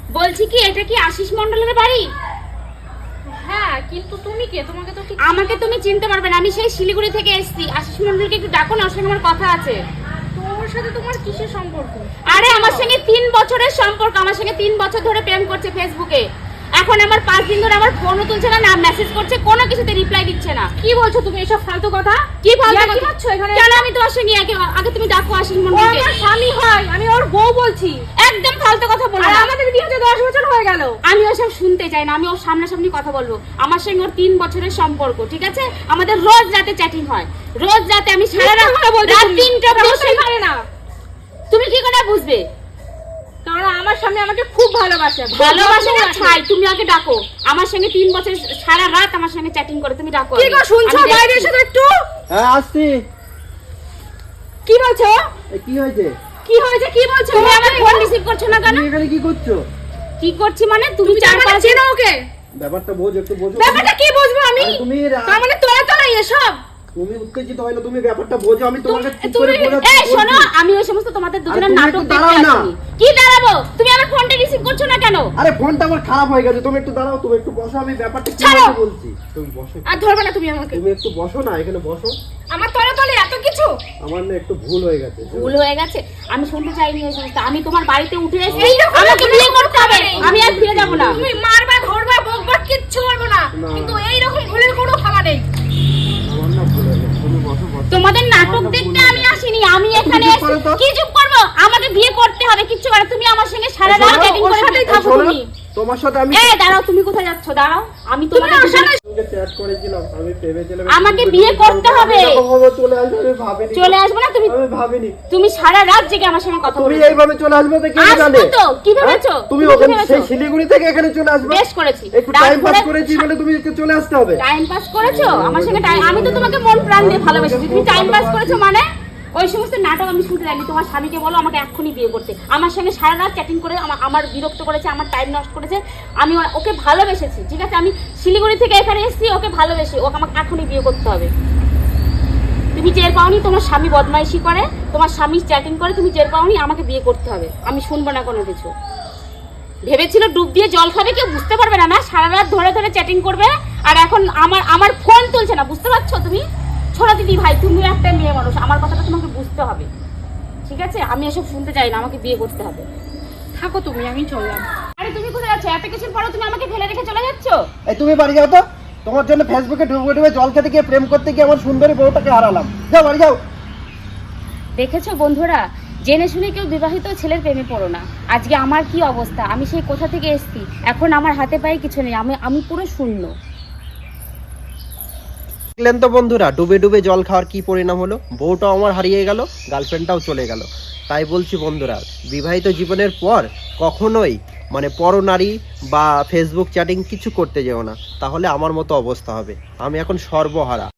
বলছি কি এটা কি আশিস মন্ডলের বাড়ি? হ্যাঁ, কিন্তু তুমি কে? তোমাকে তো ঠিক আমাকে তুমি চিনতে পারবে না, আমি সেই শিলিগুড়ি থেকে এসেছি। আশিস মন্ডলকে একটু ডাকো না, ওর সঙ্গে আমার কথা আছে। তোর সাথে তোমার কিসের সম্পর্ক? আরে আমার সঙ্গে 3 বছরের সম্পর্ক, আমার সঙ্গে 3 বছর ধরে প্রেম করছে ফেসবুকে। এখন আমার 5 দিন ধরে আমার ফোনও তুলছে না, না মেসেজ করছে, কোনো কিছুতে রিপ্লাই দিচ্ছে না। কি বলছো তুমি এসব ফালতু কথা? কি ফালতু কি কথা করছো এখানে? কেন? আমি তোমার সঙ্গে আগে তুমি ডাকো আশিস ও মন্ডলকে। আমার স্বামী হয়, আমি ওর বউ বলছি। একদম ফালতু কথা বলো আর না। আমাদের বিয়ে হতে 10 বছর হয়ে গেল। আমি ওসব শুনতে চাই না, আমি ওর সামনাসামনি কথা বলবো। আমার সঙ্গে ওর 3 বছরের সম্পর্ক, ঠিক আছে? আমাদের রোজ রাতে চ্যাটিং হয়, রোজ রাতে। আমি সারা রাত রাত 3টা বুঝতে পারে না, তুমি কি করে বুঝবে? কারণ আমার স্বামী আমাকে খুব ভালোবাসে। ভালোবাসে না ছাই, তুমি আগে ডাকো। আমার সঙ্গে 3 বছর সারা রাত আমার সঙ্গে চ্যাটিং করে, তুমি ডাকো। কি গো শুনছো? আমি বাইরে দেখছি। এসে তো একটু। হ্যাঁ আসছি। কি বলছো? কি হয়েছে? কি হয়েছে? কি বলছো? তুমি আমার ফোন রিসিভ করছো না কেন? তুমি এখানে কি করছো? কি করছি মানে? তুমি তুমি চার চার পাঁচ চেনো ওকে? ব্যাপারটা বোঝো, একটু বোঝো। ব্যাপারটা কি বুঝবো আমি? আরে তুমি তার মানে তোরা তোরা এসব। তুমি উত্তেজিত হয় না, তুমি ব্যাপারটা বোঝো। আমি তোমাকে ঠিক তুমি- করে বোঝাচ্ছি। এই শোনো, আমি ওই সমস্ত তোমাদের দুজনের তুমি নাটক একটু দেখতে দাঁড়াও না। আসিনি। কি দাঁড়াবো? তুমি আমার ফোনটা রিসিভ করছো না কেন? আরে ফোনটা আমার খারাপ হয়ে গেছে, তুমি একটু দাঁড়াও, তুমি একটু বসো, আমি ব্যাপারটা কি ছাড়ো। হয়েছে বলছি। তুমি বসো, আর ধরবে না তুমি আমাকে। তুমি একটু বসো না, এখানে বসো। আমার তলে তলে এত কিছু। আমার না একটু ভুল হয়ে গেছে। ভুল হয়ে গেছে, আমি শুনতে চাইনি ওই সমস্ত। আমি তোমার বাড়িতে উঠে এসেছি, এইরকম আমাকে বিয়ে করতে হবে, আমি আর ফিরে যাব না। তুমি মারবা ধরবা বকবা কিচ্ছু করবো না, না। কিন্তু এইরকম ভুলের কোনো ক্ষমা নেই। আমার না ভুল হয়ে গেছে, তুমি বসো, বসো। তোমাদের নাটক আমার না দেখতে ভুল আমি হয়ে গেছে। আসিনি, আমি এখানে চুপ করো তো। কি চুপ করবো? আমাকে বিয়ে করতে হবে, কিচ্ছু করে। তুমি আমার সঙ্গে সারা রাত শোনো, চ্যাটিং ওর করে সাথেই থাকো শোনো, তুমি। তোমার সাথে আমি এই দাঁড়াও, তুমি কোথায় যাচ্ছ? দাঁড়াও, আমি তোমাদের ওর দুজনে- তোমাকে চ্যাট করেছিলাম, আমি ভেবেছিলাম আমাকে বিয়ে করতে হবে। এরকম ভাবে চলে আসবে আমি ভাবিনি। চলে আসবে না তুমি? আমি ভাবিনি তুমি সারা রাত জেগে আমার সঙ্গে কথা তুমি বলেছো। এইভাবে চলে আসবে তো কে আসবো জানে? তো, কি ভেবেছো? হ্যাঁ? তুমি তুমি কি ওখানে ভেবেছো? সেই শিলিগুড়ি থেকে এখানে চলে আসবে। বেশ করেছি। একটু টাইম পাস করেছি বলে তুমি একটু চলে আসতে হবে। টাইম পাস করেছো আমার সঙ্গে? আমি তো তোমাকে মন প্রাণ দিয়ে ভালোবাসি, তুমি টাইম পাস করেছো মানে? ওই সমস্ত নাটক আমি শুনতে চাইনি। তোমার স্বামীকে বলো আমাকে এক্ষুনি বিয়ে করতে। আমার সঙ্গে সারা রাত চ্যাটিং করে আমার বিরক্ত করেছে, আমার টাইম নষ্ট করেছে। আমি ওকে ভালোবেসেছি, ঠিক আছে? আমি শিলিগুড়ি থেকে এখানে এসেছি ওকে ভালোবেসে, ওকে আমাকে এখনই বিয়ে করতে হবে। তুমি টের পাওনি তোমার স্বামী বদমাইশি করে, তোমার স্বামী চ্যাটিং করে, তুমি টের পাওনি? আমাকে বিয়ে করতে হবে, আমি শুনবো না কোনো কিছু। ভেবেছিল ডুব দিয়ে জল খাবে, কেউ বুঝতে পারবে না, না সারা রাত ধরে ধরে চ্যাটিং করবে। আর এখন আমার ফোন তুলছে না, বুঝতে পারছো তুমি? ছোড়া দিদি ভাই, তুমি একটা মেয়ে মানুষ, আমার কথাটা তোমাকে বুঝতে হবে, ঠিক আছে? আমি এসব শুনতে চাই না, আমাকে বিয়ে করতে হবে। থাকো তুমি, আমি চললাম। আরে তুমি কোথায় যাচ্ছ? এত কিছুর পরেও তুমি আমাকে ফেলে রেখে চলে যাচ্ছ? এই তুমি বাড়ি যাও তো। তোমার জন্য ফেসবুকে ঢুকে ঢুকে জল খেতে গিয়ে প্রেম করতে গিয়ে আমার সুন্দরী বউটাকে হারালাম। যাও বাড়ি যাও। দেখেছো বন্ধুরা, জেনে শুনে কেউ বিবাহিত ছেলের প্রেমে পড়ো না। আজকে আমার কি অবস্থা, আমি সেই কোথা থেকে এসেছি, এখন আমার হাতে পায়ে কিছু নেই, আমি পুরো শূন্য। দেখলেন তো বন্ধুরা, ডুবে ডুবে জল খাওয়ার কি পরিণাম হলো। বউটাও আমার হারিয়ে গেল, গার্লফ্রেন্ডটাও চলে গেল। তাই বলছি বন্ধুরা, বিবাহিত জীবনের পর কখনোই পরনারী বা ফেসবুক চ্যাটিং কিছু করতে যেও না, তাহলে আমার মতো অবস্থা হবে। আমি এখন সর্বহারা।